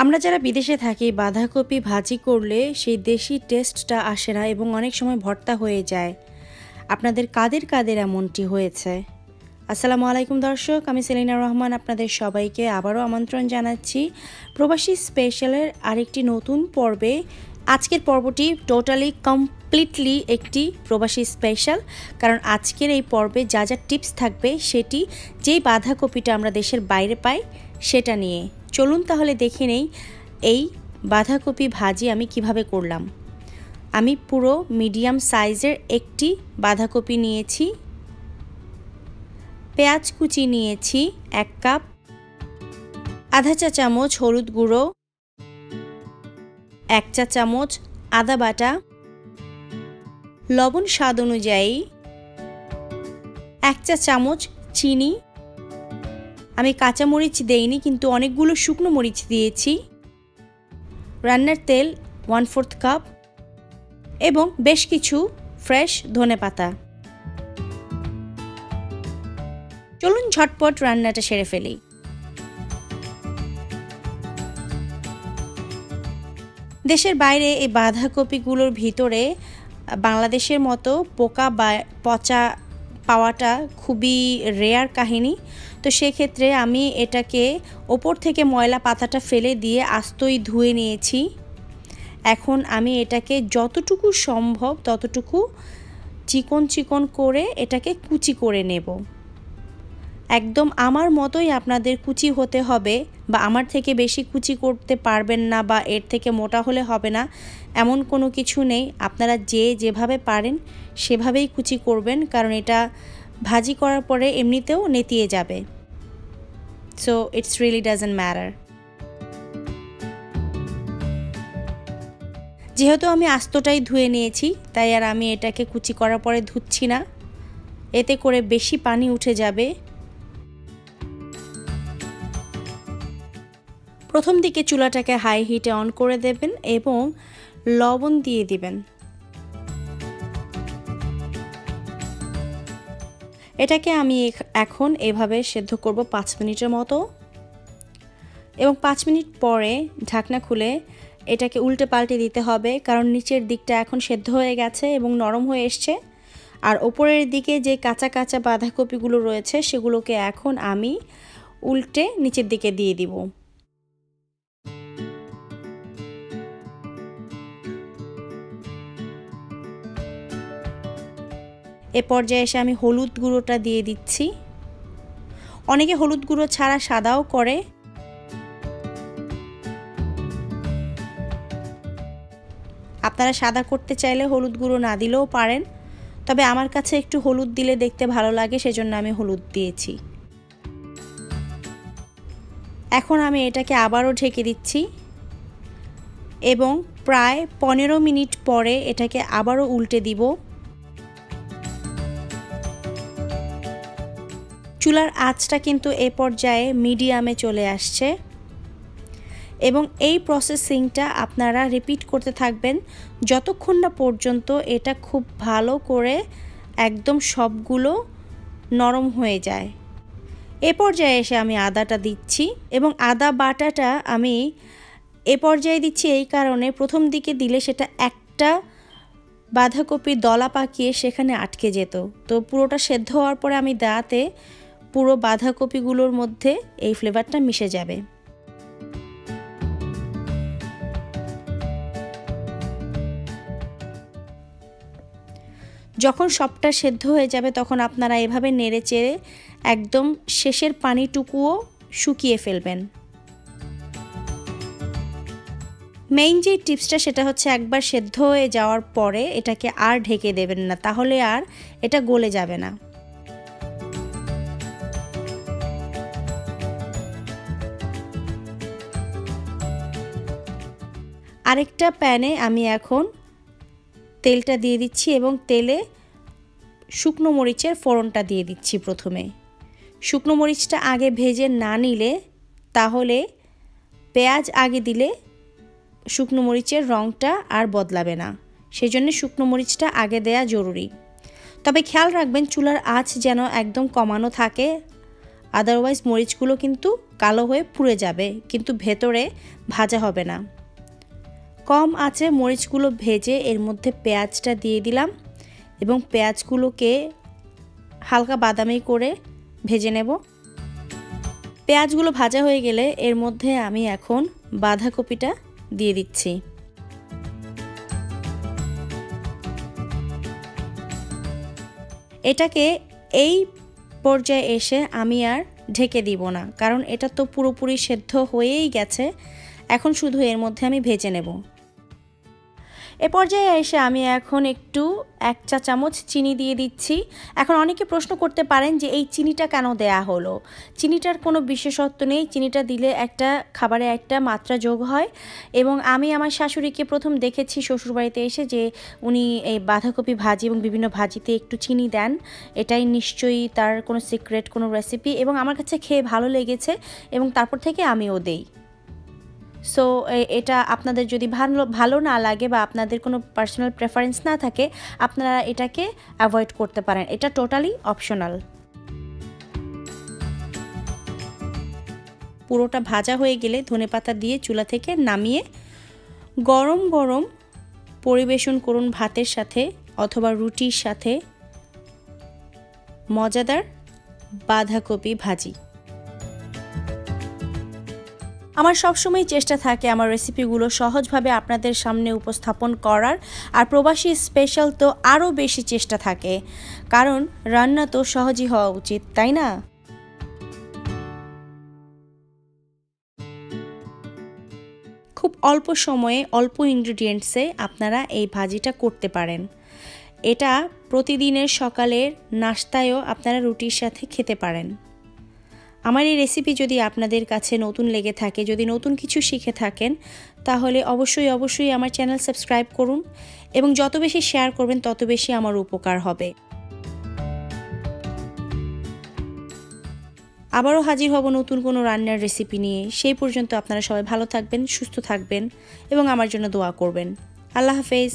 আমরা যারা বিদেশে থাকি বাঁধাকপি ভাজি করলে সেই দেশি টেস্টটা আসে না এবং অনেক সময় ভর্তা হয়ে যায়। আপনাদের কাদের কাদের এমনটি হয়েছে? আসসালামু আলাইকুম দর্শক, আমি সেলিনা রহমান আপনাদের সবাইকে আবারও আমন্ত্রণ জানাচ্ছি প্রবাসী স্পেশালের আরেকটি নতুন পর্বে। আজকের পর্বটি টোটালি কমপ্লিটলি একটি প্রবাসী স্পেশাল, কারণ আজকের এই পর্বে যা যা টিপস থাকবে সেটি যেই বাঁধাকপিটা আমরা দেশের বাইরে পাই সেটা নিয়ে। চলুন তাহলে দেখে নেই এই বাঁধাকপি ভাজি আমি কিভাবে করলাম। আমি পুরো মিডিয়াম সাইজের একটি বাঁধাকপি নিয়েছি, পেঁয়াজ কুচি নিয়েছি 1 কাপ, আধা চা চামচ হলুদ গুঁড়ো, 1 চা চামচ আদা বাটা, লবণ স্বাদ অনুযায়ী, 1 চা চামচ চিনি। আমি কাঁচামরিচ দেইনি কিন্তু অনেকগুলো শুকনো মরিচ দিয়েছি, রান্নার তেল 1/4 কাপ এবং বেশ কিছু ফ্রেশ ধনেপাতা। চলুন ঝটপট রান্নাটা সেরে ফেলি। দেশের বাইরে এই বাঁধাকপিগুলোর ভিতরে বাংলাদেশের মতো পোকা বা পচা পাওয়াটা খুবই রেয়ার কাহিনী। তো সেক্ষেত্রে আমি এটাকে ওপর থেকে ময়লা পাতাটা ফেলে দিয়ে আস্তই ধুয়ে নিয়েছি। এখন আমি এটাকে যতটুকু সম্ভব ততটুকু চিকন চিকন করে এটাকে কুচি করে নেব। একদম আমার মতোই আপনাদের কুচি হতে হবে, বা আমার থেকে বেশি কুচি করতে পারবেন না বা এর থেকে মোটা হলে হবে না এমন কোনো কিছু নেই। আপনারা যেভাবে পারেন সেভাবেই কুচি করবেন, কারণ এটা ভাজি করার পরে এমনিতেও নেতিয়ে যাবে। So it's really doesn't matter. যেহেতু আমি আস্তটাই ধুয়ে নিয়েছি তাই আর আমি এটাকে কুচি করার পরে ধুচ্ছি না, এতে করে বেশি পানি উঠে যাবে। প্রথম দিকে চুলাটাকে হাই হিটে অন করে দেবেন এবং লবণ দিয়ে দিবেন। এটাকে আমি এখন এভাবে সেদ্ধ করব 5 মিনিটের মতো, এবং 5 মিনিট পরে ঢাকনা খুলে এটাকে উল্টে পাল্টে দিতে হবে, কারণ নিচের দিকটা এখন সেদ্ধ হয়ে গেছে এবং নরম হয়ে এসছে। আর ওপরের দিকে যে কাঁচা কাঁচা বাঁধাকপিগুলো রয়েছে সেগুলোকে এখন আমি উল্টে নিচের দিকে দিয়ে দিব। এ পর্যায়ে এসে আমি হলুদ গুঁড়োটা দিয়ে দিচ্ছি। অনেকে হলুদ গুঁড়ো ছাড়া সাদাও করে। আপনারা সাদা করতে চাইলে হলুদ গুঁড়ো না দিলেও পারেন, তবে আমার কাছে একটু হলুদ দিলে দেখতে ভালো লাগে, সেজন্য আমি হলুদ দিয়েছি। এখন আমি এটাকে আবারও ঢেকে দিচ্ছি এবং প্রায় 15 মিনিট পরে এটাকে আবারও উল্টে দিব। চুলার আঁচটা কিন্তু এ পর্যায়ে মিডিয়ামে চলে আসছে এবং এই প্রসেসিংটা আপনারা রিপিট করতে থাকবেন যতক্ষণ না পর্যন্ত এটা খুব ভালো করে একদম সবগুলো নরম হয়ে যায়। এ পর্যায়ে এসে আমি আদাটা দিচ্ছি, এবং আদা বাটাটা আমি এ পর্যায়ে দিচ্ছি এই কারণে, প্রথম দিকে দিলে সেটা একটা বাঁধাকপির দলা পাকিয়ে সেখানে আটকে যেত। তো পুরোটা সেদ্ধ হওয়ার পরে আমি দাঁতে পুরো বাঁধাকপিগুলোর মধ্যে এই ফ্লেভারটা মিশে যাবে। যখন সবটা সেদ্ধ হয়ে যাবে তখন আপনারা এভাবে নেড়ে চেড়ে একদম শেষের পানিটুকুও শুকিয়ে ফেলবেন। মেইন যে টিপসটা সেটা হচ্ছে একবার সেদ্ধ হয়ে যাওয়ার পরে এটাকে আর ঢেকে দেবেন না, তাহলে আর এটা গলে যাবে না। আরেকটা প্যানে আমি এখন তেলটা দিয়ে দিচ্ছি এবং তেলে শুকনো মরিচের ফোড়নটা দিয়ে দিচ্ছি। প্রথমে শুকনো মরিচটা আগে ভেজে না নিলে তাহলে পেঁয়াজ আগে দিলে শুকনো মরিচের রঙটা আর বদলাবে না, সেজন্য শুকনো মরিচটা আগে দেয়া জরুরি। তবে খেয়াল রাখবেন চুলার আঁচ যেন একদম কমানো থাকে, আদারওয়াইজ মরিচগুলো কিন্তু কালো হয়ে পুড়ে যাবে, কিন্তু ভেতরে ভাজা হবে না। কম আঁচে মরিচগুলো ভেজে এর মধ্যে পেঁয়াজটা দিয়ে দিলাম এবং পেঁয়াজগুলোকে হালকা বাদামি করে ভেজে নেব। পেঁয়াজগুলো ভাজা হয়ে গেলে এর মধ্যে আমি এখন বাঁধাকপিটা দিয়ে দিচ্ছি। এটাকে এই পর্যায়ে এসে আমি আর ঢেকে দিব না, কারণ এটা তো পুরোপুরি সেদ্ধ হয়েই গেছে। এখন শুধু এর মধ্যে আমি ভেজে নেব। এ পর্যায়ে এসে আমি এখন একটু 1 চা চামচ চিনি দিয়ে দিচ্ছি। এখন অনেকে প্রশ্ন করতে পারেন যে এই চিনিটা কেন দেয়া হলো। চিনিটার কোনো বিশেষত্ব নেই, চিনিটা দিলে একটা খাবারে একটা মাত্রা যোগ হয়। এবং আমি আমার শাশুড়িকে প্রথম দেখেছি শ্বশুরবাড়িতে এসে যে উনি এই বাঁধাকপি ভাজি এবং বিভিন্ন ভাজিতে একটু চিনি দেন। এটাই নিশ্চয়ই তার কোনো সিক্রেট কোনো রেসিপি, এবং আমার কাছে খেয়ে ভালো লেগেছে এবং তারপর থেকে আমিও দেই। সো এটা আপনাদের যদি ভালো না লাগে বা আপনাদের কোনো পার্সোনাল প্রেফারেন্স না থাকে, আপনারা এটাকে অ্যাভয়েড করতে পারেন। এটা টোটালি অপশনাল। পুরোটা ভাজা হয়ে গেলে ধনেপাতা দিয়ে চুলা থেকে নামিয়ে গরম গরম পরিবেশন করুন ভাতের সাথে অথবা রুটির সাথে মজাদার বাঁধাকপি ভাজি। আমার সবসময় চেষ্টা থাকে আমার রেসিপিগুলো সহজভাবে আপনাদের সামনে উপস্থাপন করার, আর প্রবাসী স্পেশাল তো আরও বেশি চেষ্টা থাকে, কারণ রান্না তো সহজই হওয়া উচিত, তাই না? খুব অল্প সময়ে অল্প ইনগ্রিডিয়েন্টসে আপনারা এই ভাজিটা করতে পারেন। এটা প্রতিদিনের সকালের নাস্তায়ও আপনারা রুটির সাথে খেতে পারেন। আমার এই রেসিপি যদি আপনাদের কাছে নতুন লেগে থাকে, যদি নতুন কিছু শিখে থাকেন, তাহলে অবশ্যই আমার চ্যানেল সাবস্ক্রাইব করুন এবং যত বেশি শেয়ার করবেন তত বেশি আমার উপকার হবে। আবারও হাজির হব নতুন কোনো রান্নার রেসিপি নিয়ে। সেই পর্যন্ত আপনারা সবাই ভালো থাকবেন, সুস্থ থাকবেন এবং আমার জন্য দোয়া করবেন। আল্লাহ হাফেজ।